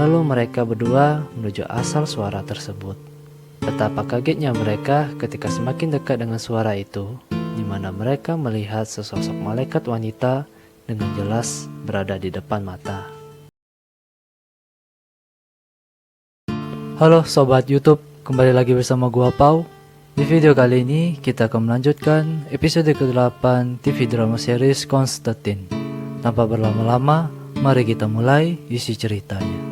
Lalu mereka berdua menuju asal suara tersebut. Betapa kagetnya mereka ketika semakin dekat dengan suara itu, di mana mereka melihat sesosok malaikat wanita dengan jelas berada di depan mata. Halo Sobat YouTube, kembali lagi bersama gua Pau. Di video kali ini kita akan melanjutkan episode ke-8 TV drama series Constantine. Tanpa berlama-lama, mari kita mulai isi ceritanya.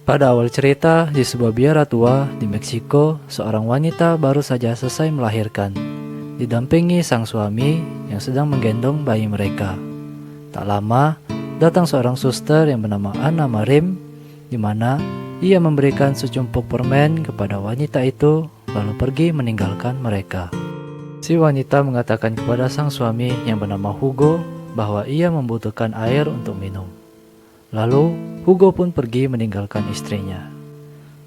Pada awal cerita, di sebuah biara tua di Meksiko, seorang wanita baru saja selesai melahirkan, didampingi sang suami yang sedang menggendong bayi mereka. Tak lama, datang seorang suster yang bernama Anna Marim, di mana ia memberikan secumpuk permen kepada wanita itu, lalu pergi meninggalkan mereka. Si wanita mengatakan kepada sang suami yang bernama Hugo bahwa ia membutuhkan air untuk minum. Lalu, Hugo pun pergi meninggalkan istrinya.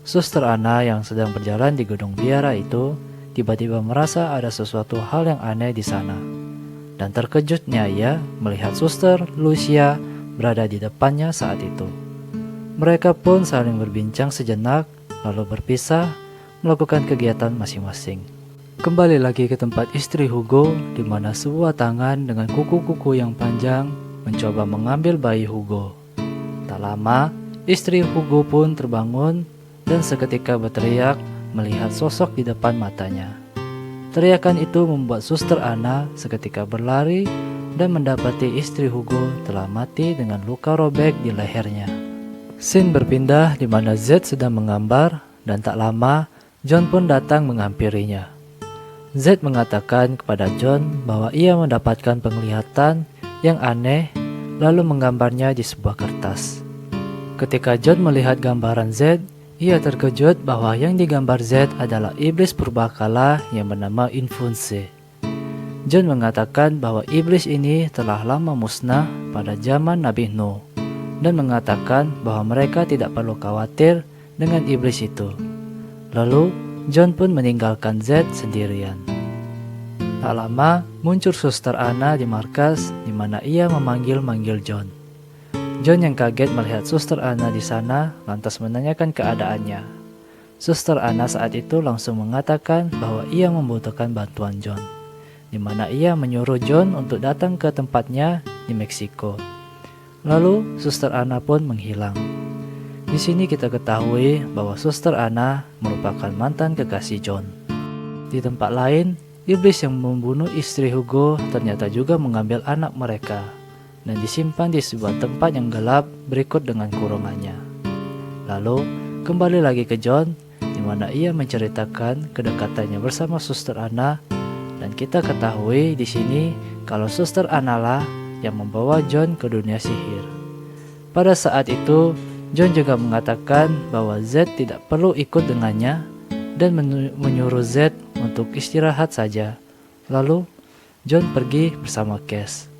Suster Anna yang sedang berjalan di gedung biara itu tiba-tiba merasa ada sesuatu hal yang aneh di sana. Dan terkejutnya ia melihat Suster Lucia berada di depannya saat itu. Mereka pun saling berbincang sejenak, lalu berpisah melakukan kegiatan masing-masing. Kembali lagi ke tempat istri Hugo, di mana sebuah tangan dengan kuku-kuku yang panjang mencoba mengambil bayi Hugo. Tak lama, istri Hugo pun terbangun dan seketika berteriak melihat sosok di depan matanya. Teriakan itu membuat Suster Anna seketika berlari dan mendapati istri Hugo telah mati dengan luka robek di lehernya. Scene berpindah di mana Z sedang menggambar dan tak lama John pun datang menghampirinya. Z mengatakan kepada John bahwa ia mendapatkan penglihatan yang aneh lalu menggambarnya di sebuah kertas. Ketika John melihat gambaran Z, ia terkejut bahwa yang digambar Z adalah iblis purbakala yang bernama Infunse. John mengatakan bahwa iblis ini telah lama musnah pada zaman Nabi Nuh dan mengatakan bahwa mereka tidak perlu khawatir dengan iblis itu. Lalu John pun meninggalkan Z sendirian. Tak lama muncul Suster Anna di markas di mana ia memanggil-manggil John. John yang kaget melihat Suster Anna di sana lantas menanyakan keadaannya. Suster Anna saat itu langsung mengatakan bahwa ia membutuhkan bantuan John, di mana ia menyuruh John untuk datang ke tempatnya di Meksiko. Lalu Suster Anna pun menghilang. Di sini kita ketahui bahwa Suster Anna merupakan mantan kekasih John. Di tempat lain, iblis yang membunuh istri Hugo ternyata juga mengambil anak mereka dan disimpan di sebuah tempat yang gelap berikut dengan kurungannya. Lalu kembali lagi ke John, di mana ia menceritakan kedekatannya bersama Suster Anna, dan kita ketahui di sini kalau Suster Anna lah yang membawa John ke dunia sihir. Pada saat itu, John juga mengatakan bahwa Z tidak perlu ikut dengannya dan menyuruh Z untuk istirahat saja. Lalu John pergi bersama Cass.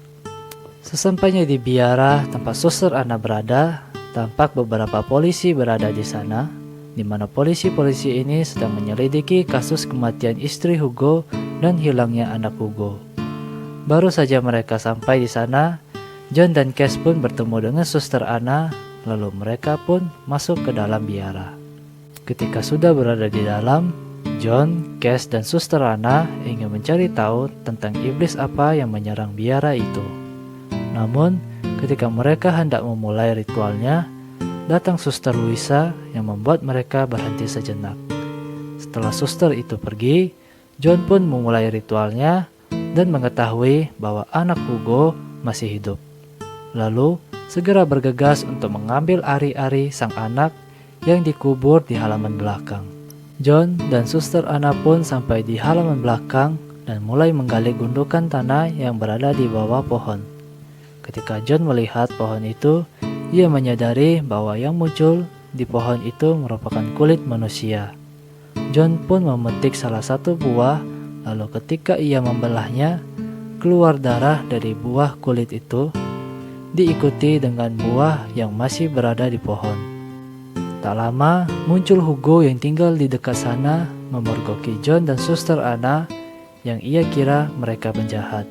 Sesampainya di biara tempat Suster Anna berada, tampak beberapa polisi berada di sana, di mana polisi-polisi ini sedang menyelidiki kasus kematian istri Hugo dan hilangnya anak Hugo. Baru saja mereka sampai di sana, John dan Cass pun bertemu dengan Suster Anna, lalu mereka pun masuk ke dalam biara. Ketika sudah berada di dalam, John, Cass, dan Suster Anna ingin mencari tahu tentang iblis apa yang menyerang biara itu. Namun, ketika mereka hendak memulai ritualnya, datang Suster Luisa yang membuat mereka berhenti sejenak. Setelah suster itu pergi, John pun memulai ritualnya dan mengetahui bahwa anak Hugo masih hidup. Lalu, segera bergegas untuk mengambil ari-ari sang anak yang dikubur di halaman belakang. John dan Suster Anna pun sampai di halaman belakang dan mulai menggali gundukan tanah yang berada di bawah pohon. Ketika John melihat pohon itu, ia menyadari bahwa yang muncul di pohon itu merupakan kulit manusia. John pun memetik salah satu buah, lalu ketika ia membelahnya, keluar darah dari buah kulit itu, diikuti dengan buah yang masih berada di pohon. Tak lama, muncul Hugo yang tinggal di dekat sana memergoki John dan Suster Anna yang ia kira mereka penjahat.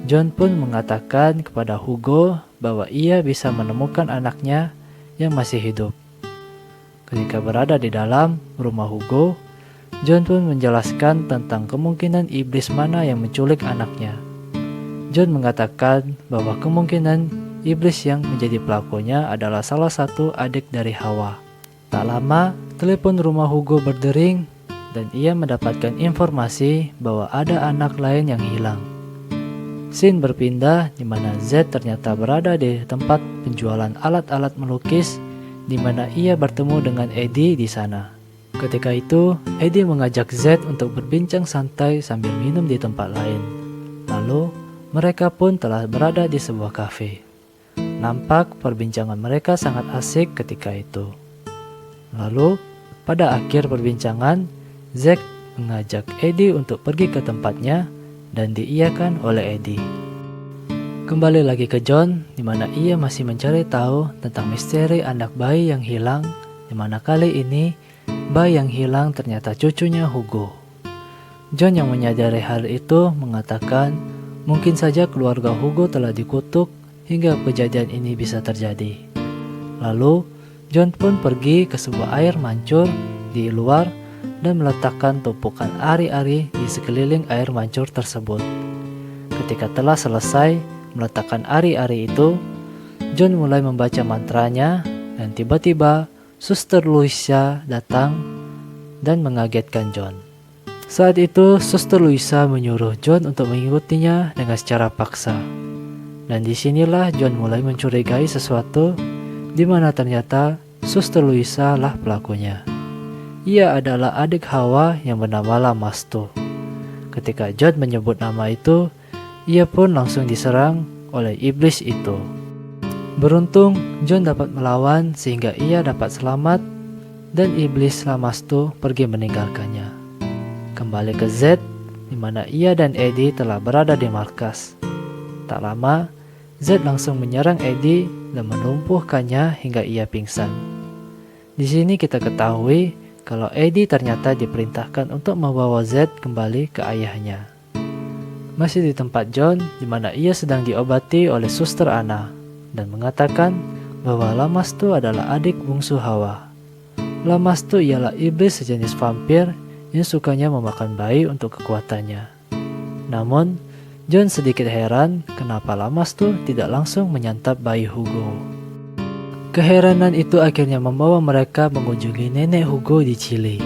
John pun mengatakan kepada Hugo bahwa ia bisa menemukan anaknya yang masih hidup. Ketika berada di dalam rumah Hugo, John pun menjelaskan tentang kemungkinan iblis mana yang menculik anaknya. John mengatakan bahwa kemungkinan iblis yang menjadi pelakunya adalah salah satu adik dari Hawa. Tak lama, telepon rumah Hugo berdering dan ia mendapatkan informasi bahwa ada anak lain yang hilang. Scene berpindah di mana Z ternyata berada di tempat penjualan alat-alat melukis di mana ia bertemu dengan Eddie di sana. Ketika itu, Eddie mengajak Z untuk berbincang santai sambil minum di tempat lain. Lalu, mereka pun telah berada di sebuah kafe. Nampak perbincangan mereka sangat asik ketika itu. Lalu, pada akhir perbincangan, Zack mengajak Eddie untuk pergi ke tempatnya dan diiyakan oleh Eddie. Kembali lagi ke John, di mana ia masih mencari tahu tentang misteri anak bayi yang hilang, di mana kali ini bayi yang hilang ternyata cucunya Hugo. John yang menyadari hal itu mengatakan mungkin saja keluarga Hugo telah dikutuk hingga kejadian ini bisa terjadi. Lalu, John pun pergi ke sebuah air mancur di luar dan meletakkan tumpukan ari-ari di sekeliling air mancur tersebut. Ketika telah selesai meletakkan ari-ari itu, John mulai membaca mantranya dan tiba-tiba Suster Louisa datang dan mengagetkan John. Saat itu, Suster Louisa menyuruh John untuk mengikutinya dengan secara paksa. Dan disinilah John mulai mencurigai sesuatu di mana ternyata Suster Louisa lah pelakunya. Ia adalah adik Hawa yang bernama Lamasto. Ketika John menyebut nama itu, ia pun langsung diserang oleh iblis itu. Beruntung, John dapat melawan sehingga ia dapat selamat dan iblis Lamasto pergi meninggalkannya. Kembali ke Z, di mana ia dan Eddie telah berada di markas. Tak lama, Z langsung menyerang Eddie dan melumpuhkannya hingga ia pingsan. Di sini kita ketahui kalau Eddie ternyata diperintahkan untuk membawa Z kembali ke ayahnya. Masih di tempat John, di mana ia sedang diobati oleh Suster Anna dan mengatakan bahwa Lamasto adalah adik bungsu Hawa. Lamasto ialah iblis sejenis vampir yang sukanya memakan bayi untuk kekuatannya. Namun, John sedikit heran kenapa Lamasto tidak langsung menyantap bayi Hugo. Keheranan itu akhirnya membawa mereka mengunjungi nenek Hugo di Chile.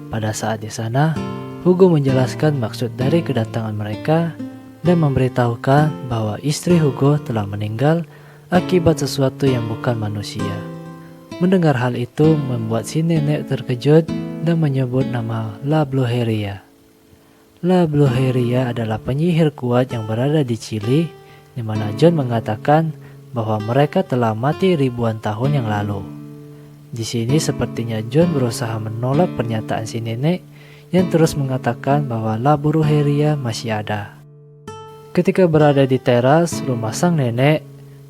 Pada saat di sana, Hugo menjelaskan maksud dari kedatangan mereka dan memberitahukan bahwa istri Hugo telah meninggal akibat sesuatu yang bukan manusia. Mendengar hal itu membuat si nenek terkejut dan menyebut nama La Brujeria. La Brujeria adalah penyihir kuat yang berada di Chile, di mana John mengatakan bahwa mereka telah mati ribuan tahun yang lalu. Di sini sepertinya John berusaha menolak pernyataan si nenek yang terus mengatakan bahwa La Brujeria masih ada. Ketika berada di teras rumah sang nenek,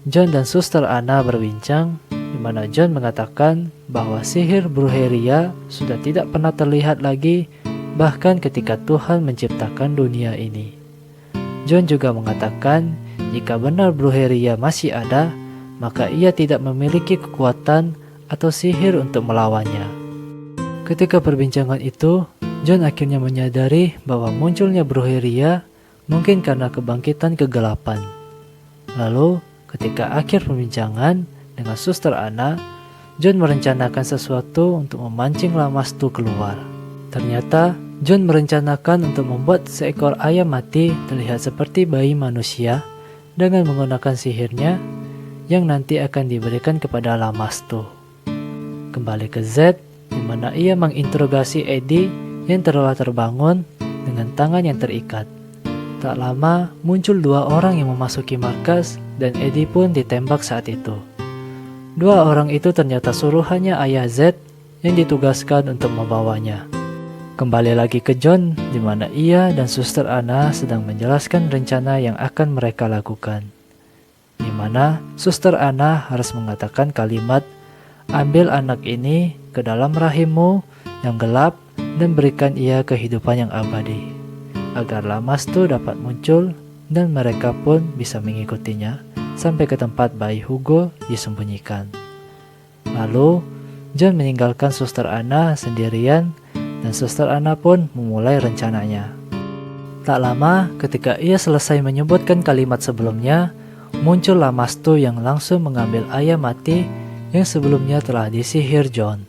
John dan Suster Anna berbincang, di mana John mengatakan bahwa sihir Brujeria sudah tidak pernah terlihat lagi bahkan ketika Tuhan menciptakan dunia ini. John juga mengatakan jika benar Brujeria masih ada, maka ia tidak memiliki kekuatan atau sihir untuk melawannya. Ketika perbincangan itu, John akhirnya menyadari bahwa munculnya Brujeria mungkin karena kebangkitan kegelapan. Lalu, ketika akhir perbincangan dengan Suster Anna, John merencanakan sesuatu untuk memancing Lamasto keluar. Ternyata, John merencanakan untuk membuat seekor ayam mati terlihat seperti bayi manusia dengan menggunakan sihirnya yang nanti akan diberikan kepada Lamasto. Kembali ke Z, di mana ia menginterogasi Eddie yang telah terbangun dengan tangan yang terikat. Tak lama, muncul dua orang yang memasuki markas dan Eddie pun ditembak saat itu. Dua orang itu ternyata suruhannya ayah Z yang ditugaskan untuk membawanya. Kembali lagi ke John, di mana ia dan Suster Anna sedang menjelaskan rencana yang akan mereka lakukan. Di mana Suster Anna harus mengatakan kalimat, "Ambil anak ini ke dalam rahimmu yang gelap dan berikan ia kehidupan yang abadi," agar Lamasto dapat muncul dan mereka pun bisa mengikutinya sampai ke tempat bayi Hugo disembunyikan. Lalu, John meninggalkan Suster Anna sendirian dan Suster Anna pun memulai rencananya. Tak lama, ketika ia selesai menyebutkan kalimat sebelumnya, muncul Lamastu yang langsung mengambil ayam mati yang sebelumnya telah disihir John.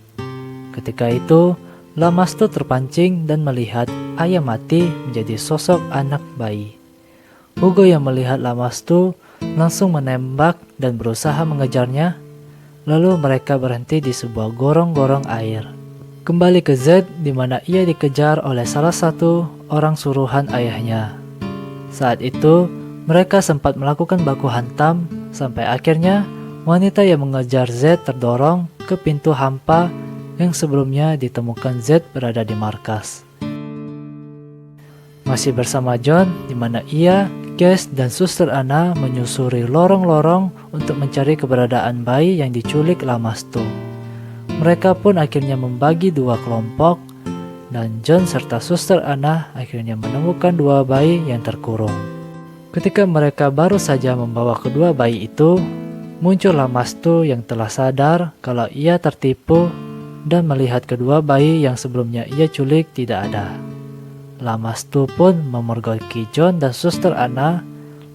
Ketika itu, Lamastu terpancing dan melihat ayam mati menjadi sosok anak bayi. Hugo yang melihat Lamastu langsung menembak dan berusaha mengejarnya. Lalu mereka berhenti di sebuah gorong-gorong air. Kembali ke Z, di mana ia dikejar oleh salah satu orang suruhan ayahnya. Saat itu, mereka sempat melakukan baku hantam sampai akhirnya wanita yang mengejar Z terdorong ke pintu hampa yang sebelumnya ditemukan Z berada di markas. Masih bersama John, di mana ia, Cass, dan Suster Anna menyusuri lorong-lorong untuk mencari keberadaan bayi yang diculik Lamastu. Mereka pun akhirnya membagi dua kelompok, dan John serta Suster Anna akhirnya menemukan dua bayi yang terkurung. Ketika mereka baru saja membawa kedua bayi itu, muncul Lamastu yang telah sadar kalau ia tertipu dan melihat kedua bayi yang sebelumnya ia culik tidak ada. Lamastu pun memergoki John dan Suster Anna,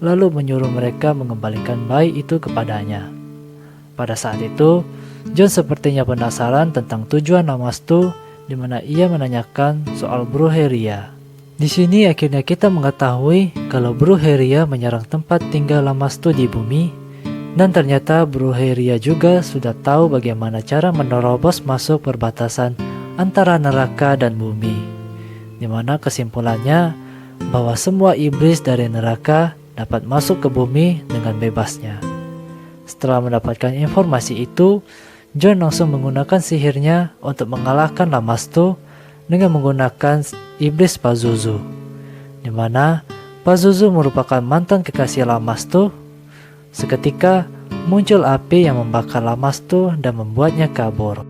lalu menyuruh mereka mengembalikan bayi itu kepadanya. Pada saat itu, John sepertinya penasaran tentang tujuan Lamastu, di mana ia menanyakan soal Brujeria. Di sini akhirnya kita mengetahui kalau Brujeria menyerang tempat tinggal Lamastu di bumi, dan ternyata Brujeria juga sudah tahu bagaimana cara menerobos masuk perbatasan antara neraka dan bumi, di mana kesimpulannya bahwa semua iblis dari neraka dapat masuk ke bumi dengan bebasnya. Setelah mendapatkan informasi itu, John langsung menggunakan sihirnya untuk mengalahkan Lamastu dengan menggunakan iblis Pazuzu, di mana Pazuzu merupakan mantan kekasih Lamastu. Seketika muncul api yang membakar Lamastu dan membuatnya kabur.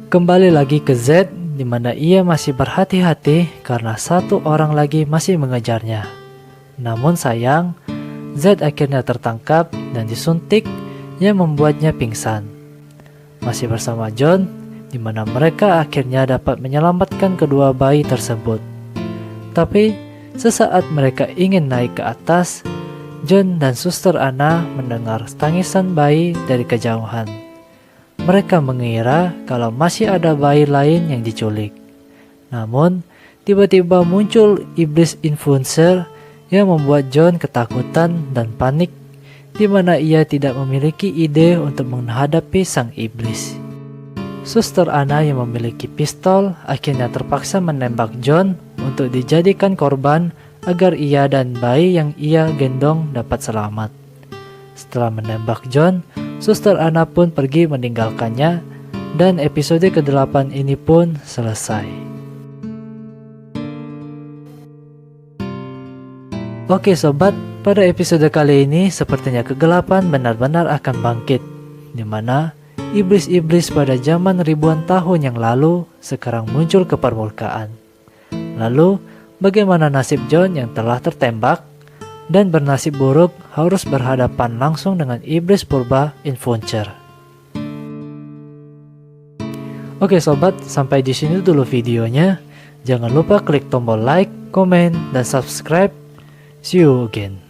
Kembali lagi ke Z, di mana ia masih berhati-hati karena satu orang lagi masih mengejarnya. Namun sayang, Z akhirnya tertangkap dan disuntik yang membuatnya pingsan. Masih bersama John, di mana mereka akhirnya dapat menyelamatkan kedua bayi tersebut. Tapi sesaat mereka ingin naik ke atas, John dan Suster Anna mendengar tangisan bayi dari kejauhan. Mereka mengira kalau masih ada bayi lain yang diculik. Namun, tiba-tiba muncul iblis influencer yang membuat John ketakutan dan panik, di mana ia tidak memiliki ide untuk menghadapi sang iblis. Suster Anna yang memiliki pistol akhirnya terpaksa menembak John untuk dijadikan korban agar ia dan bayi yang ia gendong dapat selamat. Setelah menembak John, Suster Anna pun pergi meninggalkannya, dan episode ke-8 ini pun selesai. Oke sobat, pada episode kali ini sepertinya kegelapan benar-benar akan bangkit, di mana iblis-iblis pada zaman ribuan tahun yang lalu sekarang muncul ke permukaan. Lalu, bagaimana nasib John yang telah tertembak dan bernasib buruk harus berhadapan langsung dengan iblis purba influencer? Oke sobat, sampai di sini dulu videonya. Jangan lupa klik tombol like, komen, dan subscribe. See you again.